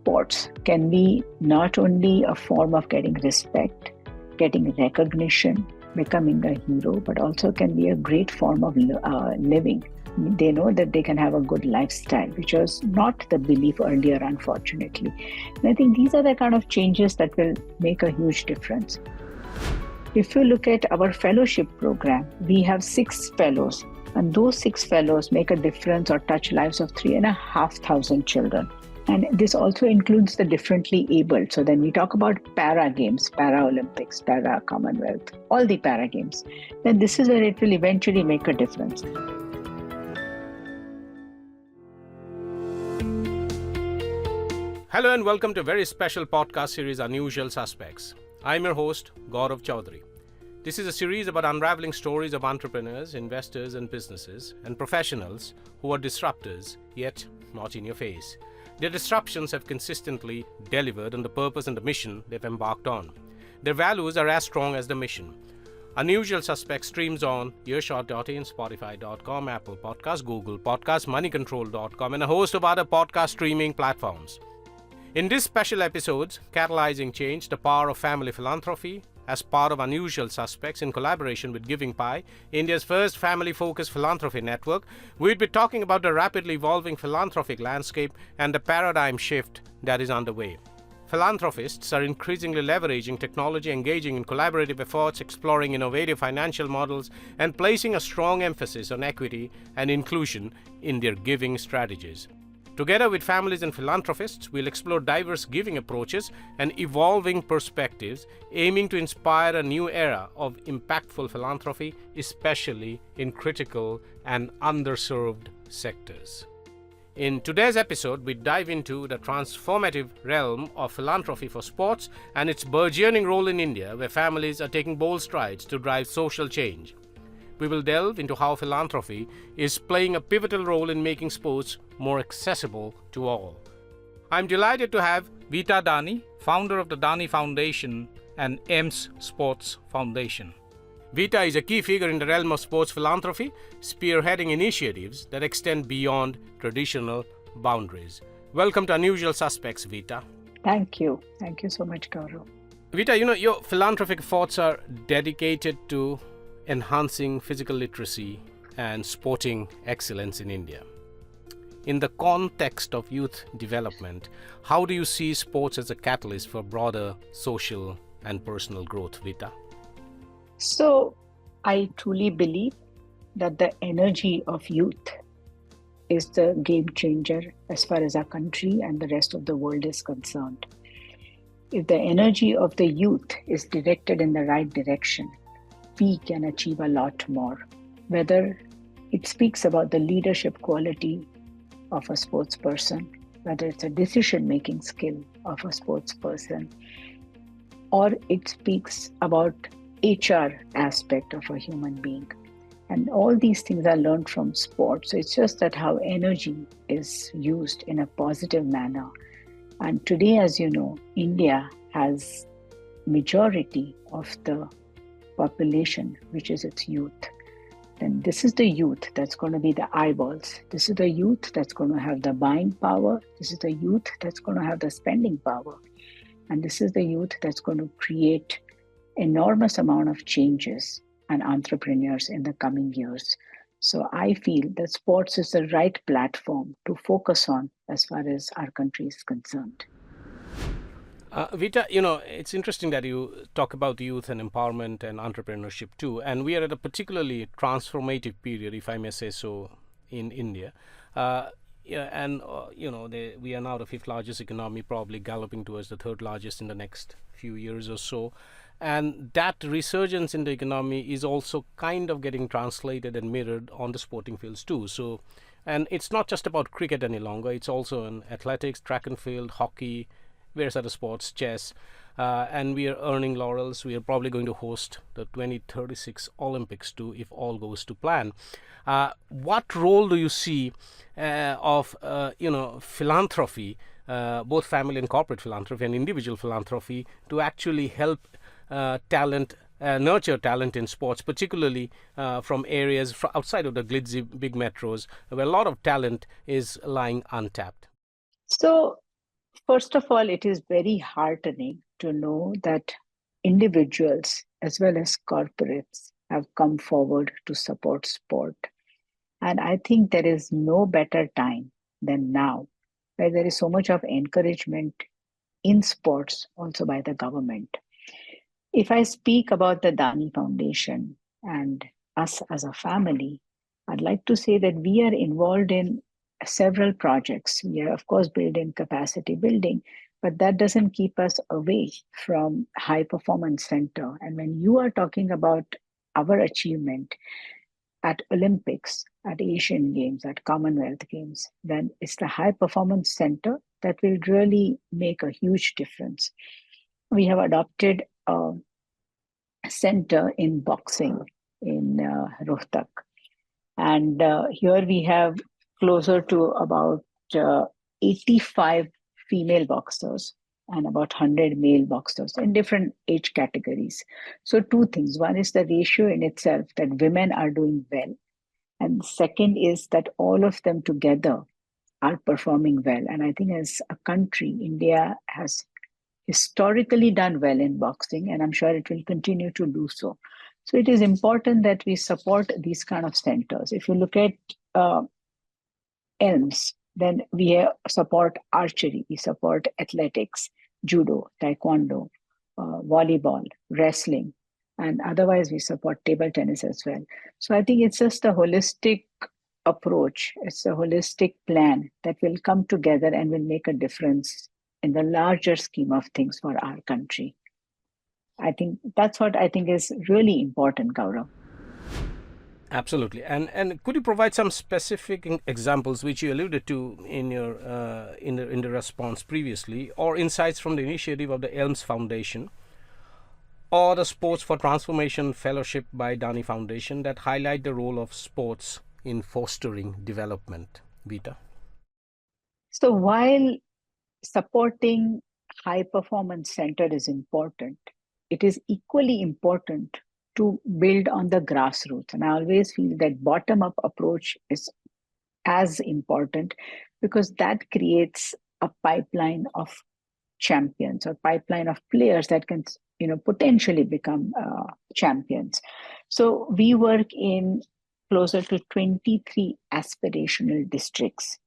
sports can be not only a form of getting respect, getting recognition, becoming a hero, but also can be a great form of living. They know that they can have a good lifestyle, which was not the belief earlier, unfortunately. And I think these are the kind of changes that will make a huge difference. If you look at our fellowship program, we have 6 fellows, and those 6 fellows make a difference or touch lives of 3,500 children. And this also includes the differently abled. So then we talk about para games, Paralympics, para Commonwealth, all the para games. Then this is where it will eventually make a difference. Hello and welcome to a very special podcast series, Unusual Suspects. I'm your host, Gaurav Chaudhary. This is a series about unraveling stories of entrepreneurs, investors and businesses and professionals who are disruptors, yet not in your face. Their disruptions have consistently delivered on the purpose and the mission they've embarked on. Their values are as strong as the mission. Unusual Suspects streams on Earshot.in, Spotify.com, Apple Podcasts, Google Podcasts, MoneyControl.com and a host of other podcast streaming platforms. In this special episodes, Catalyzing Change, the Power of Family Philanthropy, as part of Unusual Suspects in collaboration with GivingPi, India's first family-focused philanthropy network, we'd be talking about the rapidly evolving philanthropic landscape and the paradigm shift that is underway. Philanthropists are increasingly leveraging technology, engaging in collaborative efforts, exploring innovative financial models, and placing a strong emphasis on equity and inclusion in their giving strategies. Together with families and philanthropists, we'll explore diverse giving approaches and evolving perspectives, aiming to inspire a new era of impactful philanthropy, especially in critical and underserved sectors. In today's episode, we dive into the transformative realm of philanthropy for sports and its burgeoning role in India, where families are taking bold strides to drive social change. We will delve into how philanthropy is playing a pivotal role in making sports more accessible to all. I'm delighted to have Vita Dani, founder of the Dani Foundation and ELMS Sports Foundation. Vita is a key figure in the realm of sports philanthropy, spearheading initiatives that extend beyond traditional boundaries. Welcome to Unusual Suspects, Vita. Thank you. Thank you so much, Gaurav. Vita, your philanthropic efforts are dedicated to enhancing physical literacy and sporting excellence in India. In the context of youth development, how do you see sports as a catalyst for broader social and personal growth, Vita? So I truly believe that the energy of youth is the game changer as far as our country and the rest of the world is concerned. If the energy of the youth is directed in the right direction, we can achieve a lot more. Whether it speaks about the leadership quality of a sports person, whether it's a decision-making skill of a sports person, or it speaks about HR aspect of a human being. And all these things are learned from sports. So it's just that how energy is used in a positive manner. And today, as you know, India has majority of the population, which is its youth. Then this is the youth that's going to be the eyeballs. This is the youth that's going to have the buying power. This is the youth that's going to have the spending power. And this is the youth that's going to create enormous amount of changes and entrepreneurs in the coming years. So I feel that sports is the right platform to focus on as far as our country is concerned. Vita, it's interesting that you talk about youth and empowerment and entrepreneurship too. And we are at a particularly transformative period, if I may say so, in India. We are now the 5th largest economy, probably galloping towards the 3rd largest in the next few years or so. And that resurgence in the economy is also kind of getting translated and mirrored on the sporting fields too. So, and it's not just about cricket any longer. It's also in athletics, track and field, hockey, various other sports, chess, and we are earning laurels. We are probably going to host the 2036 Olympics too, if all goes to plan. What role do you see of philanthropy, both family and corporate philanthropy and individual philanthropy, to actually help nurture talent in sports, particularly from areas outside of the glitzy big metros, where a lot of talent is lying untapped? So First of all, it is very heartening to know that individuals as well as corporates have come forward to support sport. And I think there is no better time than now, where there is so much of encouragement in sports, also by the government. If I speak about the Dani Foundation and us as a family, I'd like to say that we are involved in several projects. We are, of course, building capacity building, but that doesn't keep us away from high performance center. And when you are talking about our achievement at Olympics, at Asian Games, at Commonwealth Games, then it's the high performance center that will really make a huge difference. We have adopted a center in boxing in Rohtak. And here we have closer to about 85 female boxers and about 100 male boxers in different age categories. So, two things. One is the ratio in itself that women are doing well. And second is that all of them together are performing well. And I think as a country, India has historically done well in boxing, and I'm sure it will continue to do so. So it is important that we support these kind of centers. If you look at ELMS, then we support archery, we support athletics, judo, taekwondo, volleyball, wrestling, and otherwise we support table tennis as well. So I think it's just a holistic approach. It's a holistic plan that will come together and will make a difference in the larger scheme of things for our country. I think that's what I think is really important, Gaurav. Absolutely. And could you provide some specific examples which you alluded to in your in the response previously, or insights from the initiative of the ELMS Foundation or the Sports for Transformation Fellowship by Dani Foundation that highlight the role of sports in fostering development? Vita. So while supporting high performance center is important, it is equally important to build on the grassroots. And I always feel that bottom up approach is as important because that creates a pipeline of champions or pipeline of players that can potentially become champions. So we work in closer to 23 aspirational districts.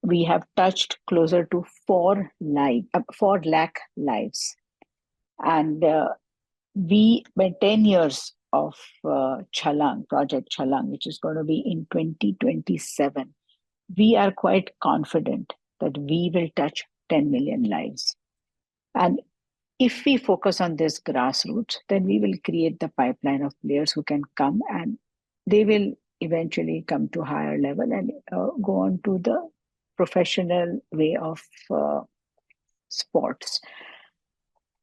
We have touched closer to 4 lakh lives. And we, by 10 years of Project Chalang, which is going to be in 2027, we are quite confident that we will touch 10 million lives. And if we focus on this grassroots, then we will create the pipeline of players who can come and they will eventually come to higher level and go on to the professional way of sports.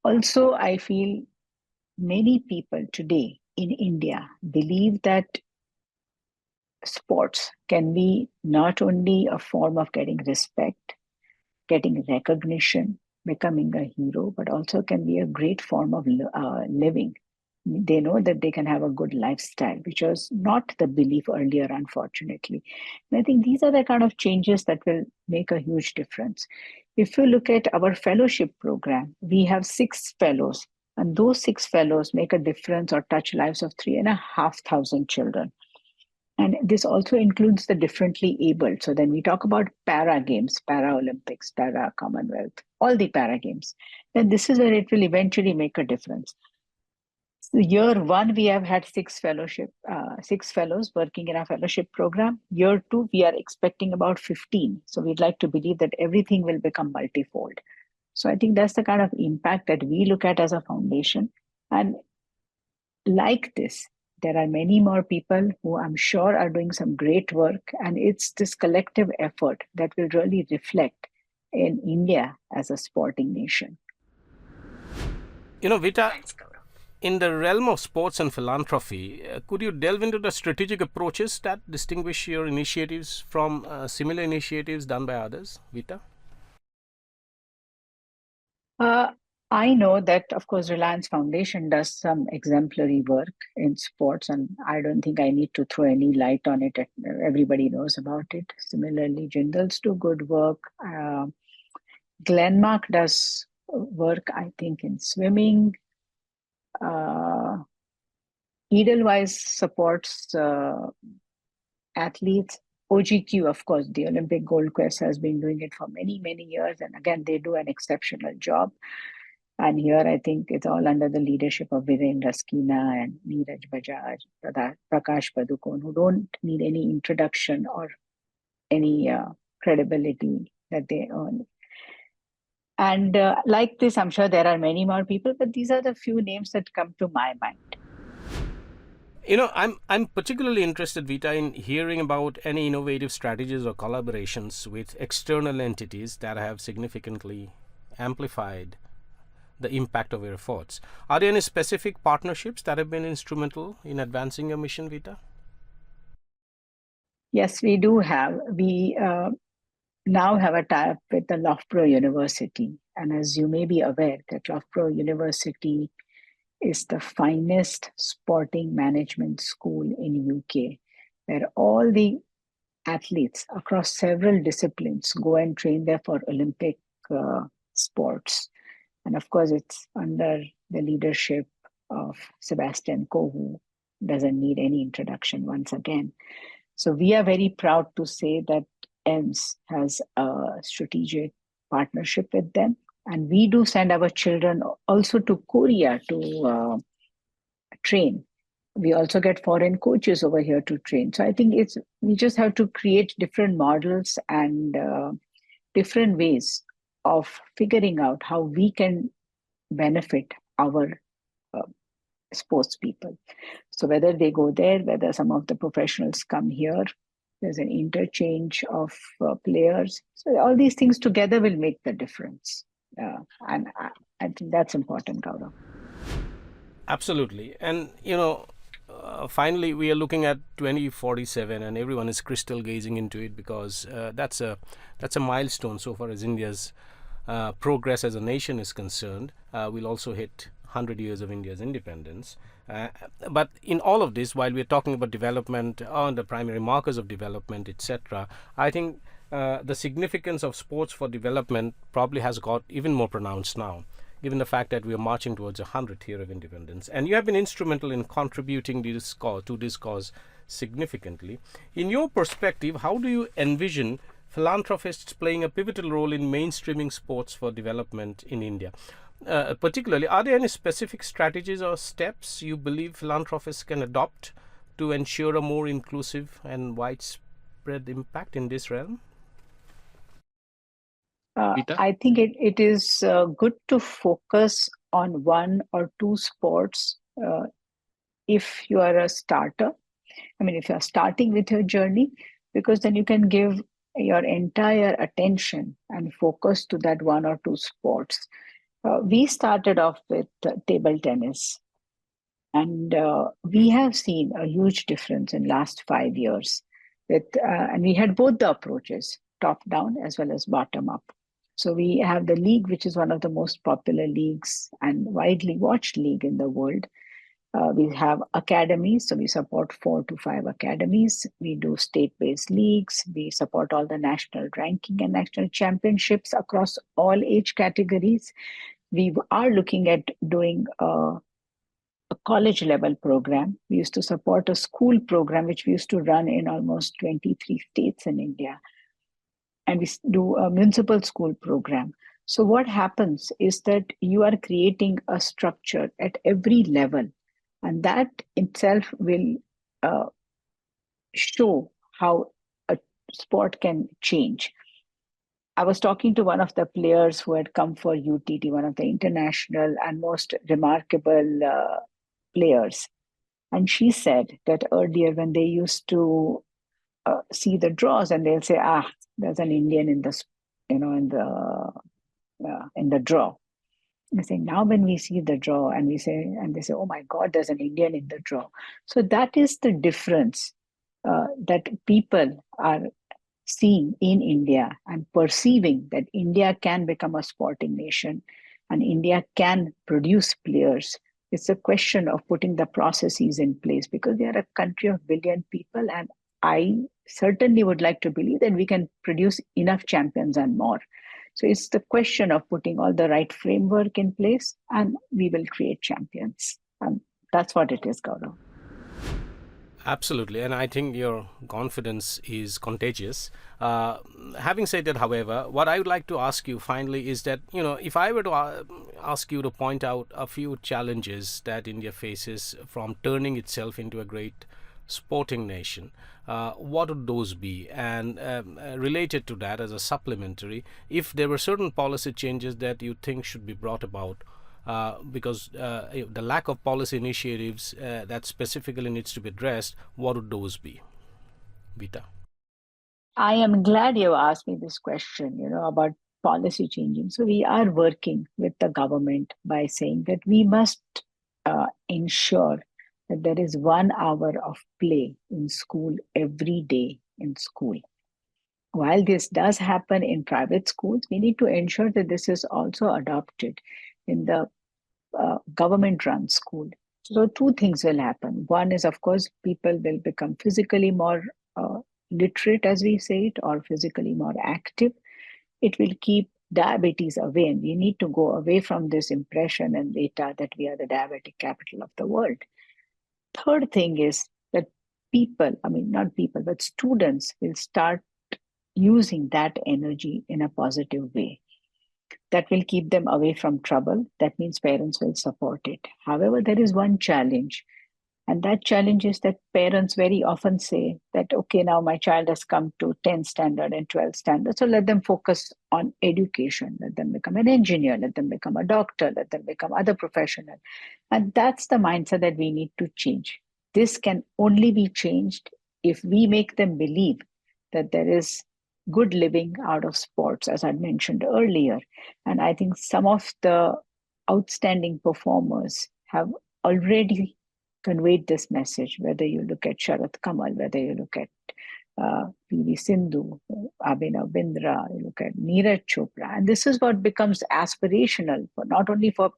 Also, I feel many people today in India believe that sports can be not only a form of getting respect, getting recognition, becoming a hero, but also can be a great form of living. They know that they can have a good lifestyle, which was not the belief earlier, unfortunately. And I think these are the kind of changes that will make a huge difference. If you look at our fellowship program, we have 6 fellows, and those 6 fellows make a difference or touch lives of 3,500 children. And this also includes the differently abled. So then we talk about para games, para Olympics, para Commonwealth, all the para games. Then this is where it will eventually make a difference. So year 1, we have had 6 fellows working in our fellowship program. Year 2, we are expecting about 15. So we'd like to believe that everything will become multifold. So I think that's the kind of impact that we look at as a foundation. And like this, there are many more people who I'm sure are doing some great work. And it's this collective effort that will really reflect in India as a sporting nation. Vita, in the realm of sports and philanthropy, could you delve into the strategic approaches that distinguish your initiatives from similar initiatives done by others? Vita? I know that, of course, Reliance Foundation does some exemplary work in sports, and I don't think I need to throw any light on it. Everybody knows about it. Similarly, Jindals do good work. Glenmark does work, I think, in swimming. Edelweiss supports athletes. OGQ, of course, the Olympic Gold Quest has been doing it for many, many years. And again, they do an exceptional job. And here, I think it's all under the leadership of Viren Raskina and Neeraj Bajaj, Prakash Padukone, who don't need any introduction or any credibility that they earn. And like this, I'm sure there are many more people, but these are the few names that come to my mind. I'm particularly interested, Vita, in hearing about any innovative strategies or collaborations with external entities that have significantly amplified the impact of your efforts. Are there any specific partnerships that have been instrumental in advancing your mission, Vita? Yes, we do have. We now have a tie-up with the Loughborough University. And as you may be aware, that Loughborough University is the finest sporting management school in UK, where all the athletes across several disciplines go and train there for Olympic sports. And of course, it's under the leadership of Sebastian Coe, who doesn't need any introduction once again. So we are very proud to say that ELMS has a strategic partnership with them. And we do send our children also to Korea to train. We also get foreign coaches over here to train. So I think we just have to create different models and different ways of figuring out how we can benefit our sports people. So whether they go there, whether some of the professionals come here, there's an interchange of players. So all these things together will make the difference. And I think that's important, Gaurav. Absolutely. And, finally, we are looking at 2047 and everyone is crystal gazing into it because that's a milestone so far as India's progress as a nation is concerned. We'll also hit 100 years of India's independence. But in all of this, while we're talking about development on the primary markers of development, etc., I think the significance of sports for development probably has got even more pronounced now, given the fact that we are marching towards a 100th year of independence. And you have been instrumental in contributing to this cause significantly. In your perspective, how do you envision philanthropists playing a pivotal role in mainstreaming sports for development in India? Particularly, are there any specific strategies or steps you believe philanthropists can adopt to ensure a more inclusive and widespread impact in this realm? I think it is good to focus on one or two sports if you are a starter. I mean, if you're starting with your journey, because then you can give your entire attention and focus to that one or two sports. We started off with table tennis, and we have seen a huge difference in last 5 years. And we had both the approaches, top down as well as bottom up. So we have the league, which is one of the most popular leagues and widely watched league in the world. We have academies, so we support 4 to 5 academies. We do state-based leagues. We support all the national ranking and national championships across all age categories. We are looking at doing a college level program. We used to support a school program, which we used to run in almost 23 states in India. And we do a municipal school program. So what happens is that you are creating a structure at every level, and that itself will show how a sport can change. I was talking to one of the players who had come for UTT, one of the international and most remarkable players. And she said that earlier when they used to see the draws and they'll say, there's an Indian in the, in the draw. I say, now when we see the draw and they say, oh my God, there's an Indian in the draw. So that is the difference that people are seeing in India and perceiving that India can become a sporting nation and India can produce players. It's a question of putting the processes in place because we are a country of billion people, and I certainly would like to believe that we can produce enough champions and more. So it's the question of putting all the right framework in place, and we will create champions. And that's what it is, Gaurav. Absolutely, and I think your confidence is contagious. Having said that, however, what I would like to ask you finally is that, if I were to ask you to point out a few challenges that India faces from turning itself into a great sporting nation, what would those be? And related to that, as a supplementary, if there were certain policy changes that you think should be brought about, because the lack of policy initiatives that specifically needs to be addressed, what would those be? Vita. I am glad you asked me this question, about policy changing. So we are working with the government by saying that we must ensure that there is 1 hour of play in school every day in school. While this does happen in private schools, we need to ensure that this is also adopted in the government-run school. So two things will happen. One is, of course, people will become physically more literate, as we say it, or physically more active. It will keep diabetes away, and we need to go away from this impression and data that we are the diabetic capital of the world. Third thing is that not people, but students will start using that energy in a positive way. That will keep them away from trouble. That means parents will support it. However, there is one challenge. And that challenge is that parents very often say that, okay, now my child has come to 10th standard and 12th standard, so let them focus on education. Let them become an engineer. Let them become a doctor. Let them become other professional. And that's the mindset that we need to change. This can only be changed if we make them believe that there is good living out of sports, as I mentioned earlier. And I think some of the outstanding performers have already conveyed this message, whether you look at Sharat Kamal, whether you look at PV Sindhu, Abhinav Bindra, you look at Neeraj Chopra. And this is what becomes aspirational, for not only for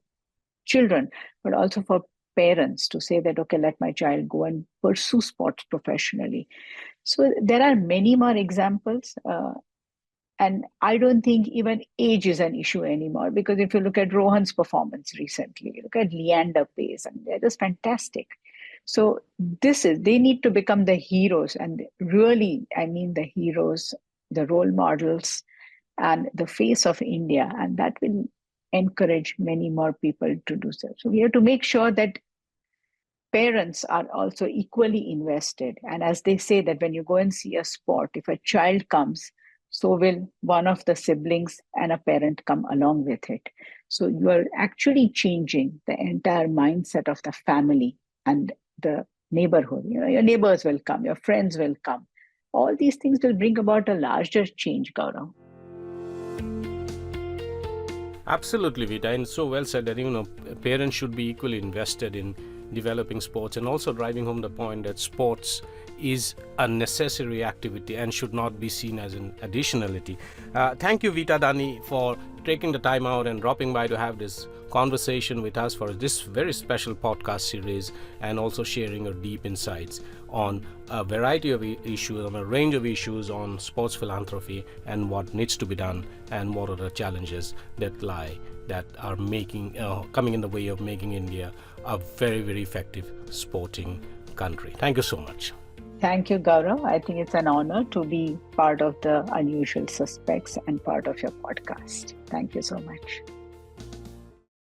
children, but also for parents to say that, okay, let my child go and pursue sports professionally. So there are many more examples. And I don't think even age is an issue anymore, because if you look at Rohan's performance recently, look at Leander Pace, and they're just fantastic. So they need to become the heroes, and really, I mean the heroes, the role models, and the face of India, and that will encourage many more people to do so. So we have to make sure that parents are also equally invested. And as they say that when you go and see a sport, if a child comes, so will one of the siblings and a parent come along with it. So you are actually changing the entire mindset of the family and the neighborhood. Your neighbors will come, your friends will come. All these things will bring about a larger change, Gaurav. Absolutely, Vita, and so well said that parents should be equally invested in developing sports, and also driving home the point that sports is a necessary activity and should not be seen as an additionality. Thank you, Vita Dani, for taking the time out and dropping by to have this conversation with us for this very special podcast series, and also sharing your deep insights on a variety of issues, on a range of issues on sports philanthropy and what needs to be done, and what are the challenges that are coming in the way of making India a very, very effective sporting country. Thank you so much. Thank you, Gaurav. I think it's an honor to be part of the Unusual Suspects and part of your podcast. Thank you so much.